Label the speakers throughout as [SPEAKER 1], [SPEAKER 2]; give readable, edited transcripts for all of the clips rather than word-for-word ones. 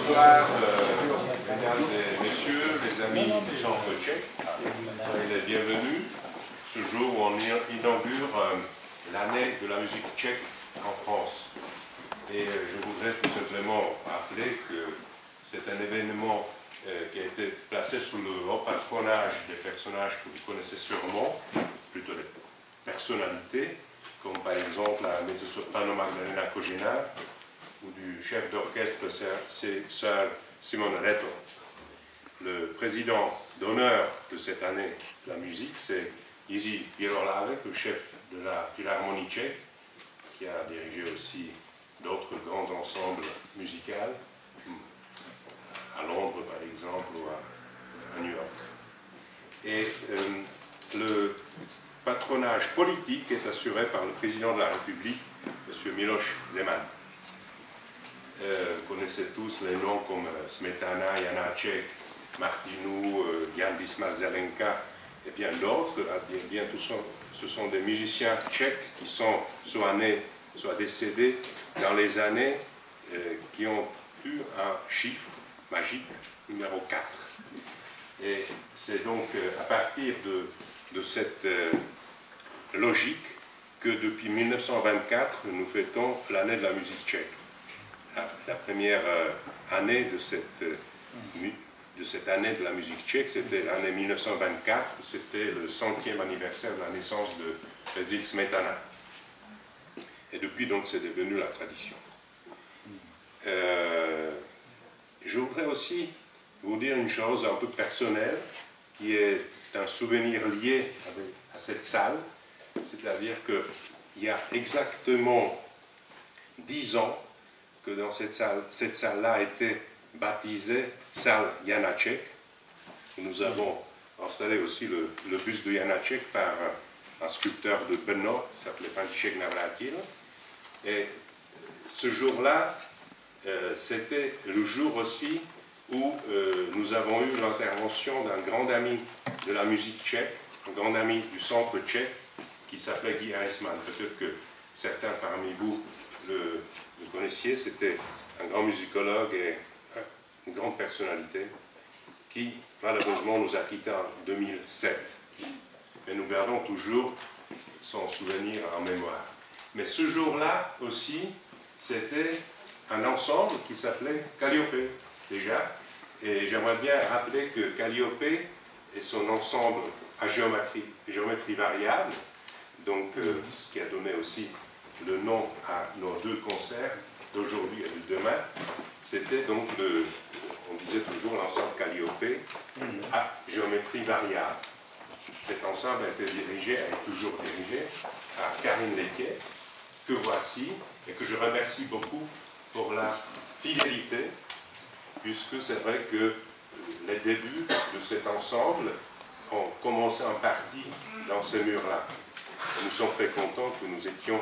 [SPEAKER 1] Bonsoir, mesdames et messieurs, les amis du Centre tchèque. Soyez les bienvenus ce jour où on inaugure l'année de la musique tchèque en France. Et je voudrais tout simplement rappeler que c'est un événement qui a été placé sous le haut patronage des personnages que vous connaissez sûrement, plutôt des personnalités, comme par exemple la mezzo-soprano Magdalena Kojina ou du chef d'orchestre Sir Simon Rattle. Le président d'honneur de cette année de la musique, c'est Jiří Bělohlávek, le chef de la Philharmonie tchèque, qui a dirigé aussi d'autres grands ensembles musicaux, à Londres par exemple, ou à New York. Et le patronage politique est assuré par le président de la République, M. Miloš Zeman. Vous connaissez tous les noms comme Smetana, Janáček, Martinů, Jan Dismas Zelenka et bien d'autres. Bien, ce sont des musiciens tchèques qui sont soit nés, soit décédés dans les années qui ont eu un chiffre magique, numéro 4. Et c'est donc à partir de cette logique que depuis 1924, nous fêtons l'année de la musique tchèque. La première année de cette année de la musique tchèque, c'était l'année 1924, c'était le 100e anniversaire de la naissance de Bedřich Smetana. Et depuis, donc, c'est devenu la tradition. Je voudrais aussi vous dire une chose un peu personnelle, qui est un souvenir lié à cette salle, c'est-à-dire qu'il y a exactement 10 ans, que dans cette salle-là a été baptisée salle Janáček. Nous avons installé aussi le buste de Janáček par un sculpteur de Brno qui s'appelait František Navrátil. Et ce jour-là, c'était le jour aussi où nous avons eu l'intervention d'un grand ami de la musique tchèque, un grand ami du centre tchèque qui s'appelait Guy Harrisman. Peut-être que certains parmi vous le connaissiez, c'était un grand musicologue et une grande personnalité qui malheureusement nous a quittés en 2007. Mais nous gardons toujours son souvenir en mémoire. Mais ce jour-là aussi, c'était un ensemble qui s'appelait Calliope, déjà. Et j'aimerais bien rappeler que Calliope est son ensemble à géométrie variable, donc ce qui a donné aussi le nom à nos deux concerts d'aujourd'hui et de demain. C'était donc, on disait toujours, l'ensemble Calliope à géométrie variable. Cet ensemble a été dirigé, est toujours dirigé par Karine Lequet, que voici, et que je remercie beaucoup pour la fidélité, puisque c'est vrai que les débuts de cet ensemble ont commencé en partie dans ces murs-là. Nous sommes très contents que nous étions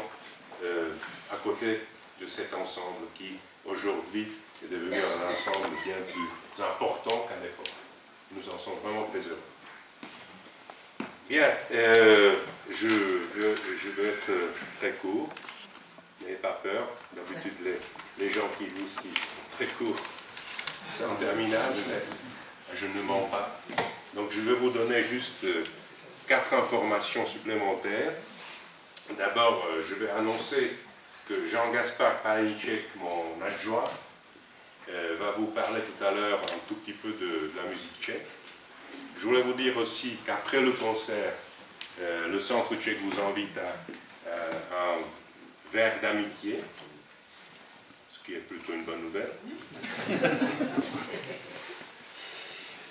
[SPEAKER 1] à côté de cet ensemble qui, aujourd'hui, est devenu un ensemble bien plus important qu'à l'époque. Nous en sommes vraiment très heureux. Bien, je veux être très court, n'ayez pas peur. D'habitude, les gens qui disent qu'ils sont très courts, c'est interminable, mais je ne mens pas. Donc, je vais vous donner juste 4 informations supplémentaires. D'abord, je vais annoncer que Jean-Gaspard Palicek, mon adjoint, va vous parler tout à l'heure un tout petit peu de la musique tchèque. Je voulais vous dire aussi qu'après le concert, le Centre tchèque vous invite à un verre d'amitié, ce qui est plutôt une bonne nouvelle.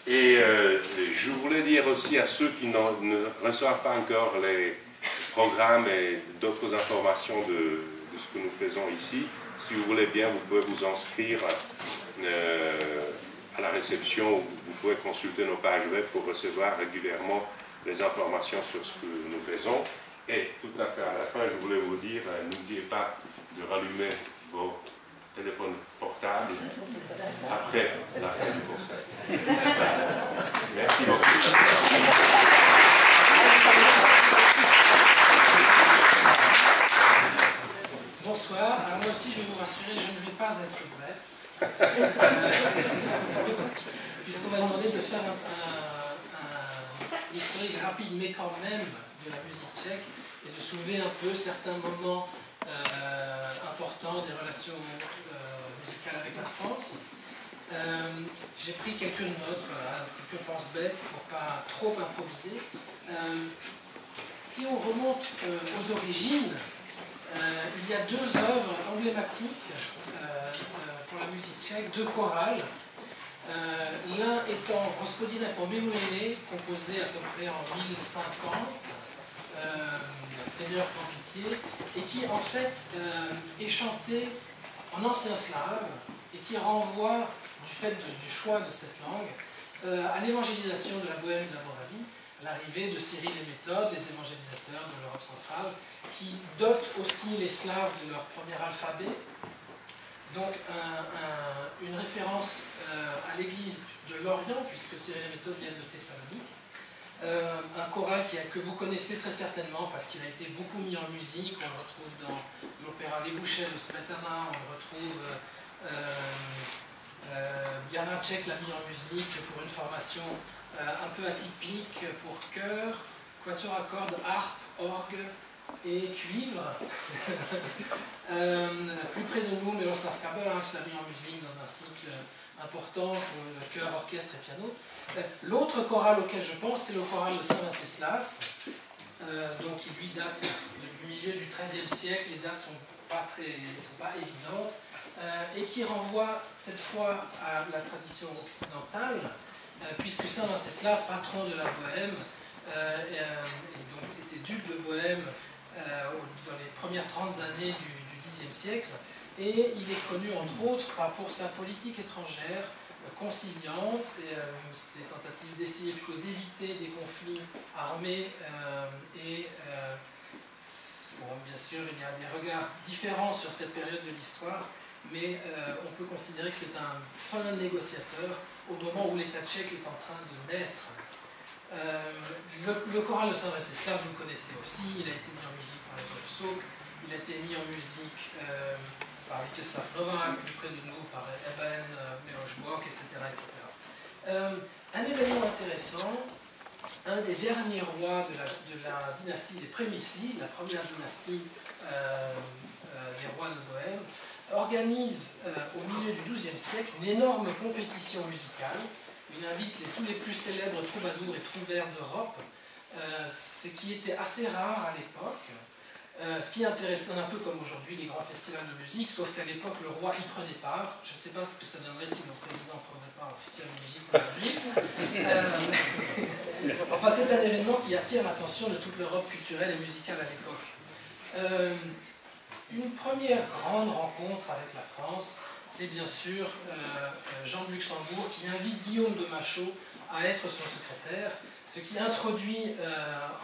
[SPEAKER 1] Et je voulais dire aussi à ceux qui ne reçoivent pas encore les programmes et d'autres informations de ce que nous faisons ici, si vous voulez bien, vous pouvez vous inscrire à la réception, où vous pouvez consulter nos pages web pour recevoir régulièrement les informations sur ce que nous faisons. Et tout à fait à la fin, je voulais vous dire, n'oubliez pas de rallumer vos téléphones portables après la fin du concert. Merci beaucoup.
[SPEAKER 2] Bonsoir, alors moi aussi je vais vous rassurer, je ne vais pas être bref. Puisqu'on m'a demandé de faire un historique rapide, mais quand même, de la musique tchèque, et de soulever un peu certains moments importants des relations musicales avec la France. J'ai pris quelques notes, voilà, quelques penses bêtes pour pas trop improviser. Si on remonte aux origines, il y a deux œuvres emblématiques pour la musique tchèque, deux chorales. L'un étant Gospodine Pomilujene, composé à peu près en 1050, Seigneur en pitié, et qui en fait est chanté en ancien slave et qui renvoie, du fait du choix de cette langue, à l'évangélisation de la Bohème et de la Moravie, à l'arrivée de Cyril et Méthode, les évangélisateurs de l'Europe centrale, qui dotent aussi les Slaves de leur premier alphabet. Donc une référence à l'église de Lorient, puisque Cyril et Méthode viennent de Thessalonique. Un choral que vous connaissez très certainement parce qu'il a été beaucoup mis en musique. On le retrouve dans l'opéra Les Bouchers de Smetana, on le retrouve... Janacek l'a mis en musique pour une formation un peu atypique pour chœur, quatuor à cordes, harpe, orgue et cuivre. Plus près de nous, Miroslav Kabelach l'a mis en musique dans un cycle important pour chœur, orchestre et piano. L'autre chorale auquel je pense, c'est le choral de Saint-Venceslas, donc qui lui date du milieu du XIIIe siècle. Les dates ne sont pas évidentes. Et qui renvoie cette fois à la tradition occidentale, puisque Saint Venceslas, patron de la Bohème, et donc était duc de Bohème dans les premières 30 années du Xe siècle, et il est connu entre autres pour sa politique étrangère conciliante, et ses tentatives d'essayer plutôt d'éviter des conflits armés et bon, bien sûr il y a des regards différents sur cette période de l'histoire, mais on peut considérer que c'est un fin négociateur au moment où l'État tchèque est en train de naître. Le choral de Saint-Venceslas, vous le connaissez aussi, il a été mis en musique par Jozef Suk, il a été mis en musique par Vítězslav Novák, plus près de nous par Eben, Miloš Bok, etc. Un événement intéressant, un des derniers rois de la dynastie des Přemysli, la première dynastie des rois de Bohème, organise au milieu du XIIe siècle une énorme compétition musicale. Il invite tous les plus célèbres troubadours et trouvères d'Europe, ce qui était assez rare à l'époque. Ce qui est intéressant, un peu comme aujourd'hui les grands festivals de musique, sauf qu'à l'époque le roi y prenait part. Je ne sais pas ce que ça donnerait si le président prendrait part au festival de musique aujourd'hui. Enfin, c'est un événement qui attire l'attention de toute l'Europe culturelle et musicale à l'époque. Une première grande rencontre avec la France, c'est bien sûr Jean de Luxembourg qui invite Guillaume de Machaut à être son secrétaire, ce qui introduit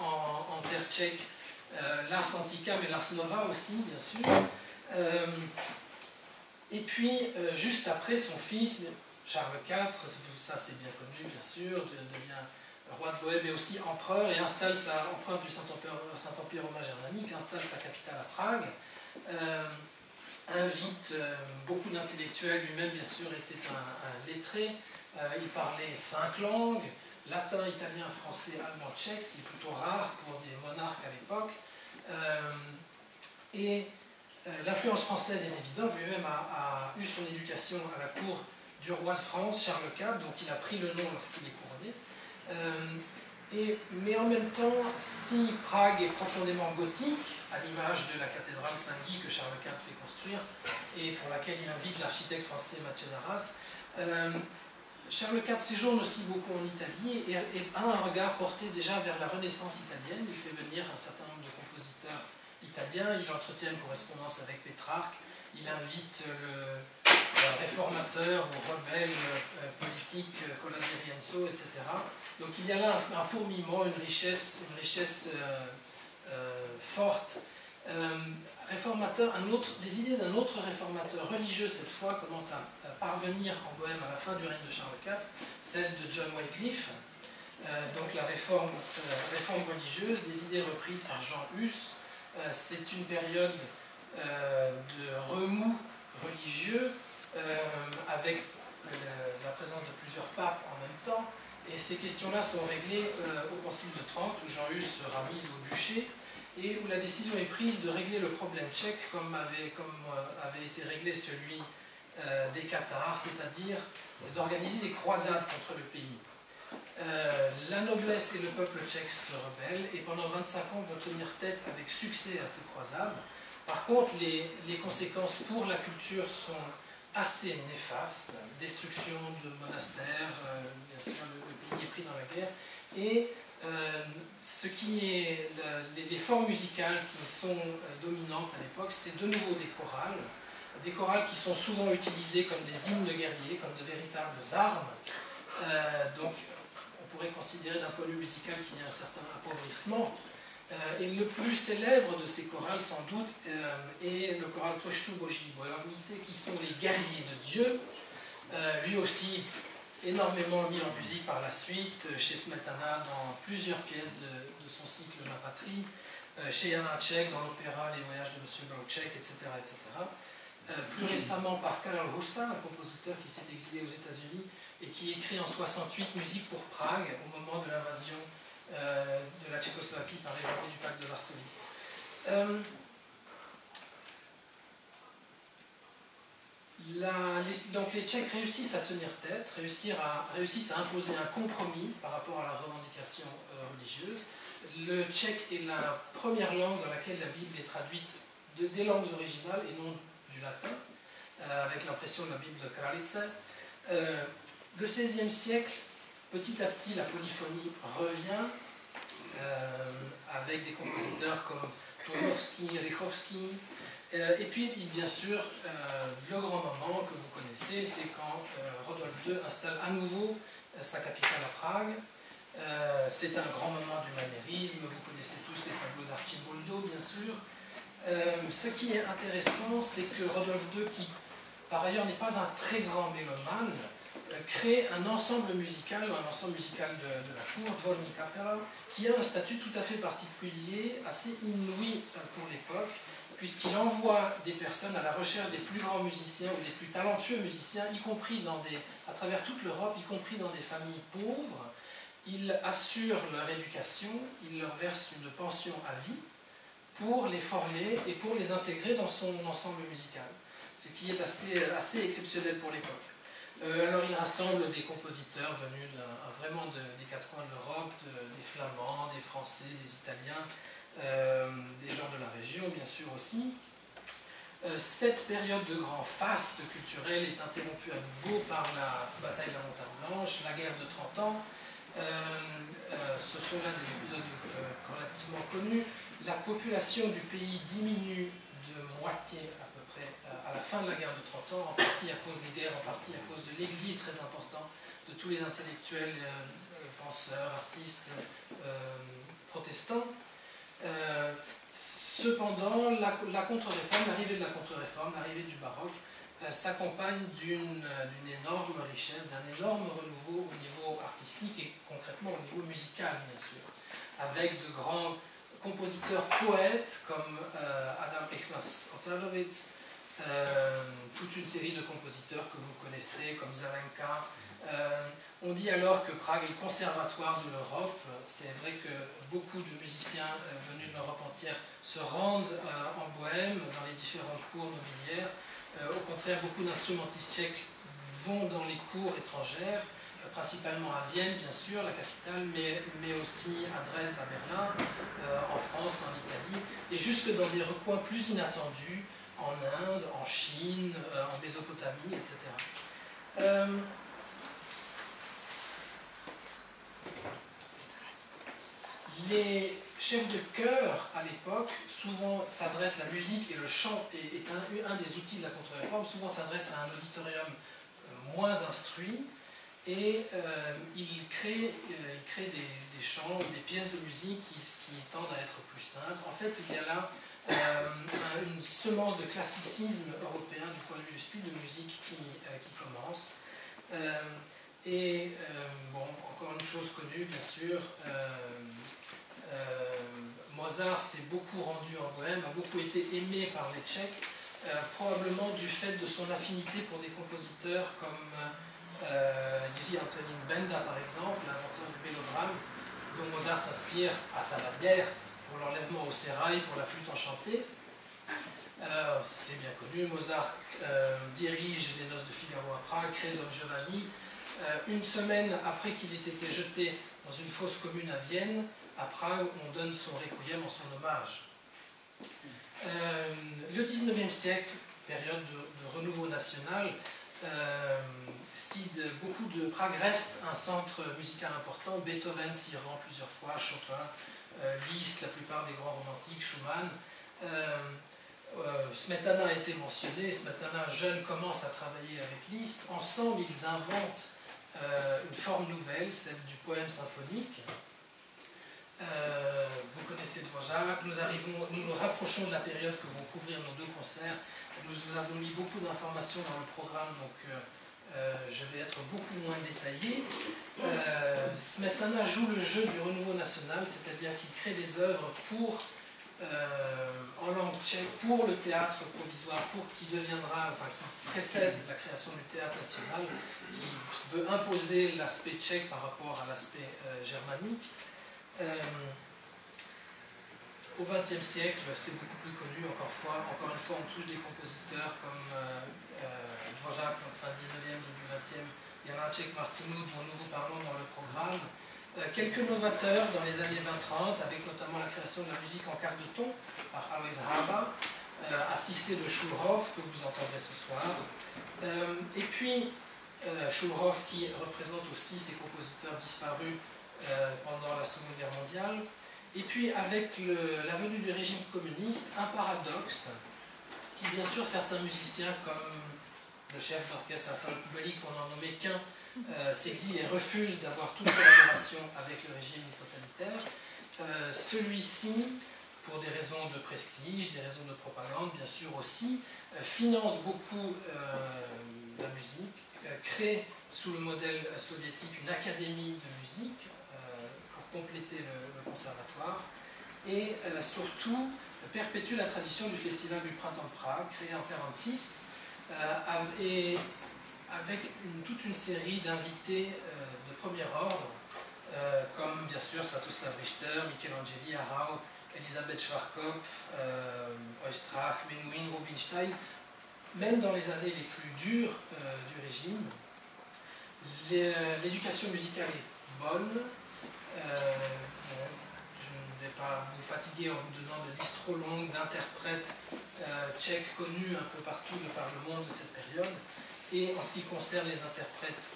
[SPEAKER 2] en terre tchèque l'Ars Antica, mais l'Ars Nova aussi, bien sûr. Et puis, juste après, son fils, Charles IV, ça c'est bien connu, bien sûr, devient roi de Bohème et aussi empereur, et installe empereur du Saint-Empire romain germanique, installe sa capitale à Prague. Invite beaucoup d'intellectuels, lui-même bien sûr était un lettré, il parlait 5 langues, latin, italien, français, allemand, tchèque, ce qui est plutôt rare pour des monarques à l'époque, et l'influence française est évidente, lui-même a eu son éducation à la cour du roi de France, Charles IV, dont il a pris le nom lorsqu'il est couronné. Mais en même temps, si Prague est profondément gothique, à l'image de la cathédrale Saint-Guy que Charles IV fait construire, et pour laquelle il invite l'architecte français Mathieu Darras, Charles IV séjourne aussi beaucoup en Italie et a un regard porté déjà vers la Renaissance italienne. Il fait venir un certain nombre de compositeurs italiens, il entretient une correspondance avec Pétrarque, il invite le réformateur ou rebelle politique Cola di Rienzo, etc. Donc il y a là un fourmillement, une richesse forte. Réformateur, les idées d'un autre réformateur religieux, cette fois, commencent à parvenir en Bohème à la fin du règne de Charles IV, celle de John Wycliffe, donc la réforme religieuse, des idées reprises par Jean Hus. C'est une période de remous religieux avec la présence de plusieurs papes en même temps. Et ces questions-là sont réglées au Concile de Trente, où Jean Hus sera mis au bûcher, et où la décision est prise de régler le problème tchèque comme avait été réglé celui des Cathares, c'est-à-dire d'organiser des croisades contre le pays. La noblesse et le peuple tchèque se rebellent et pendant 25 ans vont tenir tête avec succès à ces croisades. Par contre, les conséquences pour la culture sont assez néfastes. Destruction de monastères, bien sûr le pays est pris dans la guerre, et ce qui est les formes musicales qui sont dominantes à l'époque, c'est de nouveau des chorales qui sont souvent utilisées comme des hymnes de guerriers, comme de véritables armes. Donc on pourrait considérer d'un point de vue musical qu'il y a un certain appauvrissement. Et le plus célèbre de ces chorales, sans doute, est le choral Toshtu Boji Bojovnice, qui sont les guerriers de Dieu, lui aussi énormément mis en musique par la suite, chez Smetana dans plusieurs pièces de son cycle La Patrie, chez Janáček dans l'opéra Les Voyages de M. Brouček, etc. etc. Plus récemment par Karel Husa, un compositeur qui s'est exilé aux États-Unis et qui écrit en 68 musique pour Prague au moment de l'invasion de la Tchécoslovaquie par les armées du pacte de Varsovie. Donc les Tchèques réussissent à tenir tête, réussissent à imposer un compromis par rapport à la revendication religieuse. Le tchèque est la première langue dans laquelle la Bible est traduite des langues originales et non du latin, avec l'impression de la Bible de Kralice. Le XVIe siècle, petit à petit, la polyphonie revient, avec des compositeurs comme Turnovsky, Rychowski. Et puis, bien sûr, le grand moment que vous connaissez, c'est quand Rodolphe II installe à nouveau sa capitale à Prague. C'est un grand moment du maniérisme, vous connaissez tous les tableaux d'Archiboldo, bien sûr. Ce qui est intéressant, c'est que Rodolphe II, qui par ailleurs n'est pas un très grand mélomane, crée un ensemble musical de la cour, Dvorní kapela, qui a un statut tout à fait particulier, assez inouï pour l'époque, puisqu'il envoie des personnes à la recherche des plus grands musiciens ou des plus talentueux musiciens, y compris à travers toute l'Europe, y compris dans des familles pauvres. Il assure leur éducation, il leur verse une pension à vie pour les former et pour les intégrer dans son ensemble musical, ce qui est assez exceptionnel pour l'époque. Alors il rassemble des compositeurs venus vraiment des quatre coins de l'Europe, des Flamands, des Français, des Italiens, des gens de la région bien sûr aussi. Cette période de grand faste culturel est interrompue à nouveau par la bataille de la Montagne Blanche, la guerre de 30 ans. Ce sont là des épisodes relativement connus. La population du pays diminue de moitié à peu près à la fin de la guerre de 30 ans, en partie à cause des guerres, en partie à cause de l'exil très important de tous les intellectuels, penseurs, artistes, protestants. Cependant, la contre-réforme, l'arrivée de la contre-réforme, l'arrivée du baroque, s'accompagne d'une énorme richesse, d'un énorme renouveau au niveau artistique et concrètement au niveau musical, bien sûr, avec de grands compositeurs poètes comme Adam Ignaz Otarovitz, toute une série de compositeurs que vous connaissez comme Zelenka. On dit alors que Prague est le conservatoire de l'Europe. C'est vrai que beaucoup de musiciens venus de l'Europe entière se rendent en Bohème, dans les différentes cours nobiliaires. Au contraire, beaucoup d'instrumentistes tchèques vont dans les cours étrangères, principalement à Vienne, bien sûr, la capitale, mais aussi à Dresde, à Berlin, en France, en Italie, et jusque dans des recoins plus inattendus, en Inde, en Chine, en Mésopotamie, etc. Les chefs de chœur, à l'époque, souvent s'adressent, la musique et le chant est un des outils de la contre-réforme, souvent s'adressent à un auditorium moins instruit, et ils créent des chants ou des pièces de musique qui tendent à être plus simples. En fait, il y a là une semence de classicisme européen du point de vue du style de musique qui commence. Bon, encore une chose connue, bien sûr, Mozart s'est beaucoup rendu en Bohème, a beaucoup été aimé par les Tchèques, probablement du fait de son affinité pour des compositeurs comme Dizzy Antonin Benda, par exemple, l'inventeur du mélodrame, dont Mozart s'inspire à sa manière pour l'enlèvement au sérail, pour la flûte enchantée. C'est bien connu, Mozart dirige les Noces de Figaro à Prague, crée Don Giovanni. Une semaine après qu'il ait été jeté dans une fosse commune à Vienne, à Prague, on donne son requiem en son hommage. Le 19e siècle, période de renouveau national, si beaucoup de Prague reste un centre musical important, Beethoven s'y rend plusieurs fois, Chopin, Liszt, la plupart des grands romantiques, Schumann. Smetana a été mentionné, Smetana jeune commence à travailler avec Liszt. Ensemble, ils inventent une forme nouvelle, celle du poème symphonique. Vous connaissez Dvořák, nous nous rapprochons de la période que vont couvrir nos deux concerts. Nous vous avons mis beaucoup d'informations dans le programme, donc je vais être beaucoup moins détaillé. Smetana joue le jeu du renouveau national, c'est-à-dire qu'il crée des œuvres en langue tchèque pour le théâtre provisoire, qui précède la création du théâtre national, qui veut imposer l'aspect tchèque par rapport à l'aspect germanique. Au XXe siècle, c'est beaucoup plus connu, encore une fois, on touche des compositeurs comme Dvořák, fin 19e, début 20e, Janáček, Martinů, dont nous vous parlons dans le programme. Quelques novateurs dans les années 20-30, avec notamment la création de la musique en quart de ton par Alois Hába, assisté de Schulhoff, que vous entendrez ce soir. Et puis, Schulhoff qui représente aussi ces compositeurs disparus pendant la Seconde Guerre mondiale. Et puis, avec la venue du régime communiste, un paradoxe. Si bien sûr certains musiciens comme le chef d'orchestre Alfred Kubelik, pour n'en nommer qu'un, s'exile et refuse d'avoir toute collaboration avec le régime totalitaire, celui-ci, pour des raisons de prestige, des raisons de propagande bien sûr aussi, finance beaucoup la musique, crée sous le modèle soviétique une académie de musique pour compléter le conservatoire et surtout perpétue la tradition du festival du printemps de Prague, créé en 1946, et avec toute une série d'invités de premier ordre, comme bien sûr Sviatoslav Richter, Michelangeli, Arau, Elisabeth Schwarzkopf, Oistrakh, Menuhin, Rubinstein. Même dans les années les plus dures du régime, l'éducation musicale est bonne. Je ne vais pas vous fatiguer en vous donnant de listes trop longues d'interprètes tchèques connus un peu partout de par le monde de cette période. Et en ce qui concerne les interprètes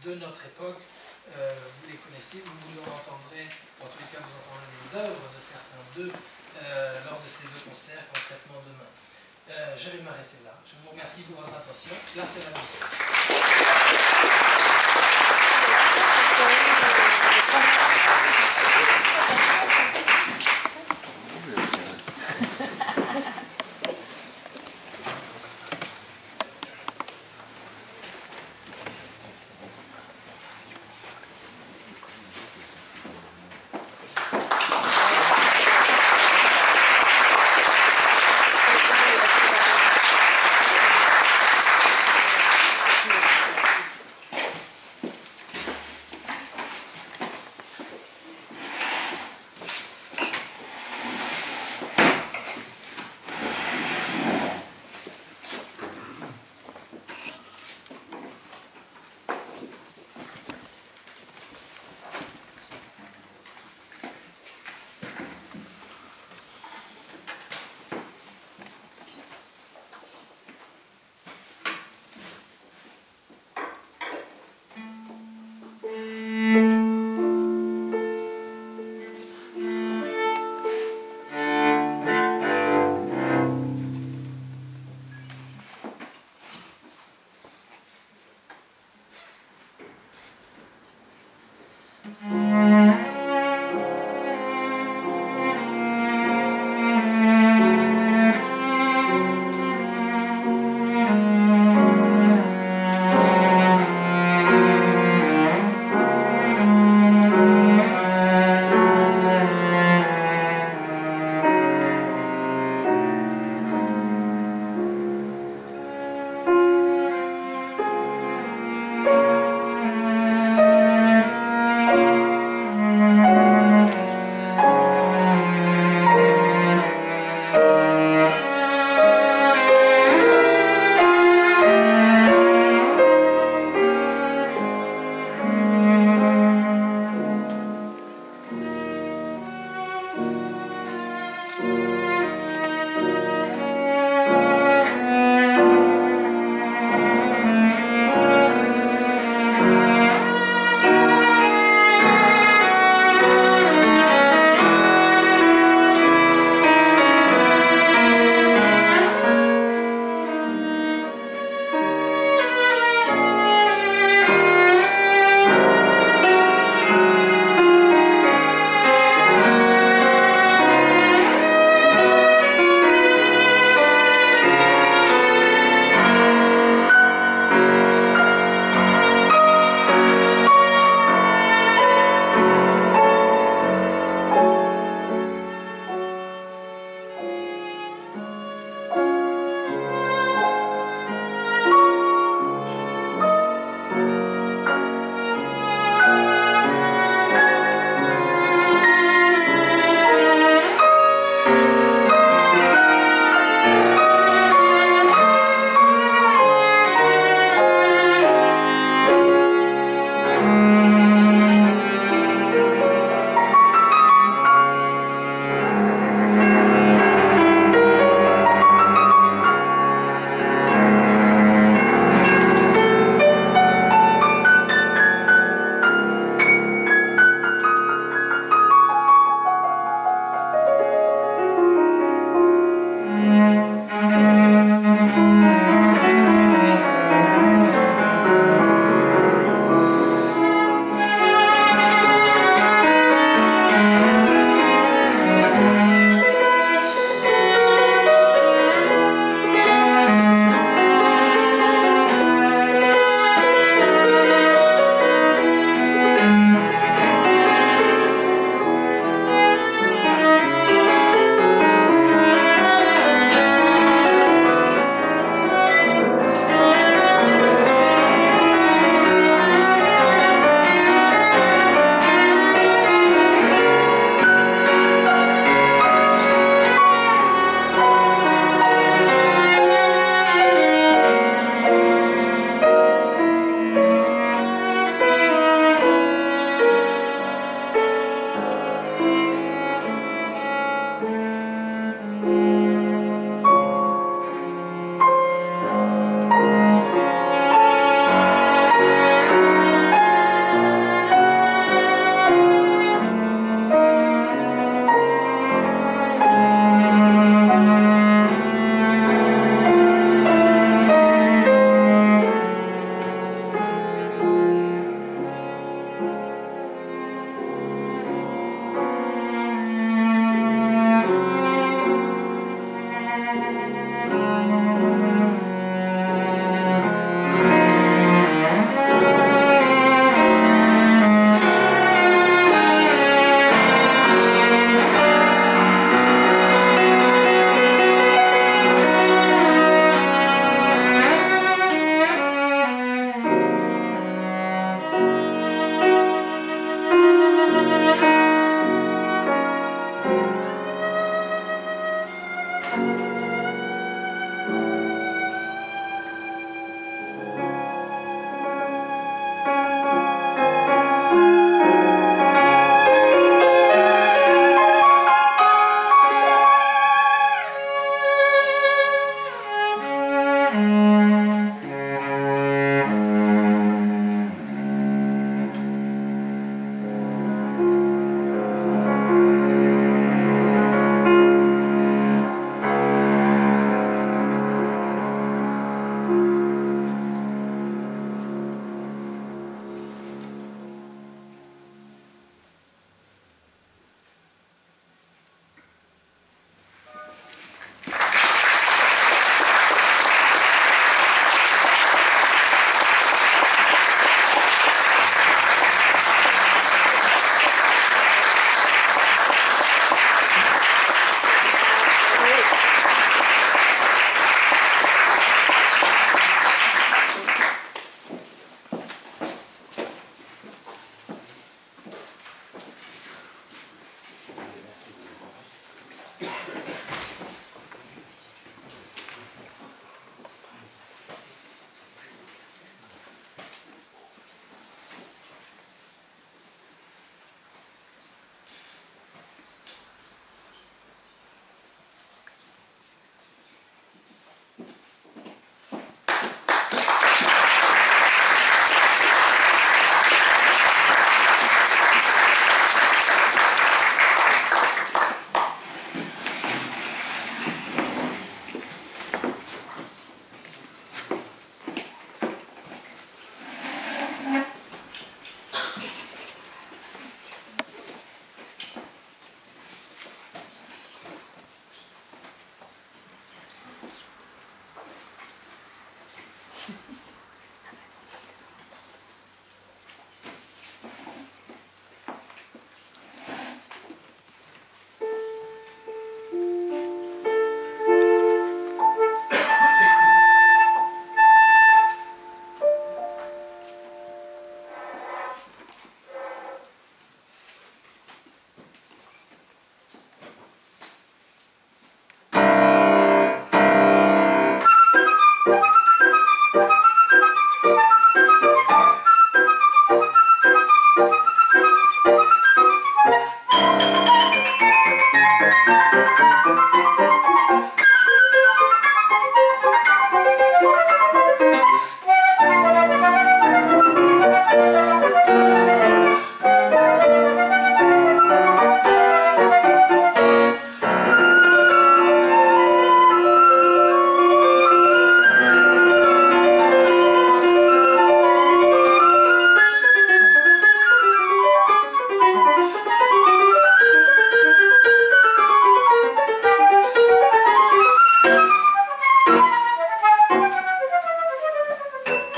[SPEAKER 2] de notre époque, vous les connaissez, vous en entendrez, en tous les cas vous entendrez les œuvres de certains d'eux lors de ces deux concerts concrètement demain. Je vais m'arrêter là. Je vous remercie pour votre attention. Là, c'est la musique.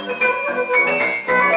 [SPEAKER 2] Merci.